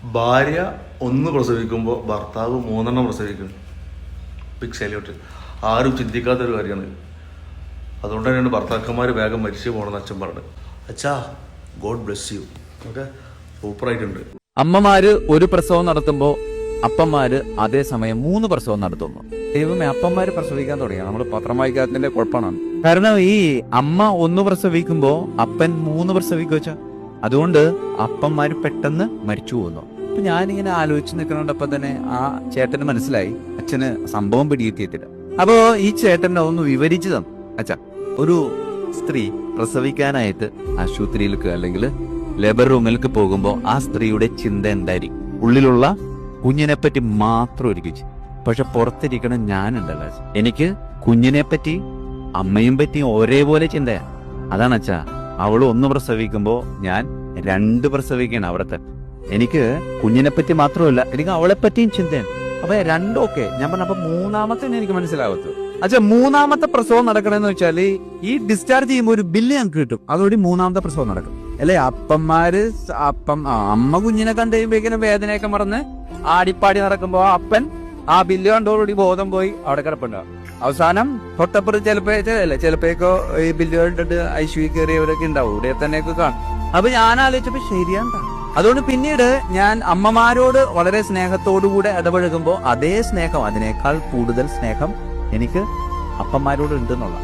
ഭാര്യ ഒന്ന് പ്രസവിക്കുമ്പോൾ ഭർത്താവ് 3 പ്രസവിക്കുന്നു. Big salute. ആരും ചിന്തിക്കാത്തൊരു കാര്യമാണ്. അതുകൊണ്ട് തന്നെയാണ് ഭർത്താക്കന്മാർ വേഗം മരിച്ചു പോകണമെന്ന് അച്ഛൻ പറഞ്ഞത്. അച്ഛാ, ഗോഡ് ബ്ലെസ് യു. ഓക്കെ, സൂപ്പറായിട്ടുണ്ട്. അമ്മമാര് ഒരു പ്രസവം നടത്തുമ്പോ അപ്പന്മാര് അതേസമയം 3 പ്രസവം നടത്തുന്നു. ദൈവമേ, അപ്പന്മാര് പ്രസവിക്കാൻ തുടങ്ങിയ നമ്മൾ പത്രം വായിക്കാത്തതിന്റെ കുഴപ്പമാണ്. കാരണം ഈ അമ്മ 1 പ്രസവിക്കുമ്പോ അപ്പൻ 3 പ്രസവിക്കുക വെച്ചാ, അതുകൊണ്ട് അപ്പന്മാര് പെട്ടെന്ന് മരിച്ചു പോകുന്നു. അപ്പൊ ഞാനിങ്ങനെ ആലോചിച്ച് നിൽക്കുന്നുണ്ടപ്പോ തന്നെ ആ ചേട്ടന് മനസ്സിലായി അച്ഛന് സംഭവം പിടിയെത്തിയിട്ടില്ല. അപ്പോ ഈ ചേട്ടൻ ഒന്ന് വിവരിച്ചു തന്നു. അച്ഛാ, ഒരു സ്ത്രീ പ്രസവിക്കാനായിട്ട് ആശുപത്രിയിലേക്ക് അല്ലെങ്കിൽ ലേബർ റൂമിലേക്ക് പോകുമ്പോ ആ സ്ത്രീയുടെ ചിന്ത എന്തായിരിക്കും? ഉള്ളിലുള്ള കുഞ്ഞിനെ പറ്റി മാത്രമായിരിക്കും. പക്ഷെ പുറത്തിരിക്കണം ഞാനുണ്ടല്ലോ, എനിക്ക് കുഞ്ഞിനെ പറ്റി അമ്മയും പറ്റി ഒരേപോലെ ചിന്തയാണ്. അതാണ് അച്ഛാ, അവള് 1 പ്രസവിക്കുമ്പോ ഞാൻ 2 പ്രസവിക്കണം അവിടത്തെ. എനിക്ക് കുഞ്ഞിനെ പറ്റി മാത്രമല്ല, എനിക്ക് അവളെ പറ്റിയും ചിന്തയാണ്. അപ്പൊ 2 ഓക്കെ ഞാൻ പറഞ്ഞപ്പോ 3ാമത്തെ എനിക്ക് മനസ്സിലാവത്തു. അച്ഛാ, 3ാമത്തെ പ്രസവം നടക്കണമെന്ന് വെച്ചാല് ഈ ഡിസ്ചാർജ് ചെയ്യുമ്പോൾ ഒരു ബില്ല് ഞങ്ങൾക്ക് കിട്ടും. അതോടെ 3ാമത്തെ പ്രസവം നടക്കും അല്ലെ? അമ്മ കുഞ്ഞിനെ കണ്ടു കഴിയുമ്പോഴേക്കും വേദനയൊക്കെ മറന്ന് ആടിപ്പാടി നടക്കുമ്പോ അപ്പൻ ആ ബില്ല് കണ്ടോടുകൂടി ബോധം പോയി അവിടെ കിടപ്പുണ്ടാവും. അവസാനം തൊട്ടപ്പുറത്ത് ചിലപ്പോഴേക്കോ ഈ ബില്ല് കണ്ടിട്ട് ഐശ്വര്യ കയറിയവരൊക്കെ ഉണ്ടാവും, ഇവിടെ തന്നെയൊക്കെ കാണും. അപ്പൊ ഞാൻ ആലോചിച്ചപ്പോ ശരിയാണ്ടാ. അതുകൊണ്ട് പിന്നീട് ഞാൻ അമ്മമാരോട് വളരെ സ്നേഹത്തോടുകൂടെ ഇടപഴകുമ്പോ അതേ സ്നേഹം, അതിനേക്കാൾ കൂടുതൽ സ്നേഹം എനിക്ക് അപ്പന്മാരോട് ഉണ്ടെന്നുള്ള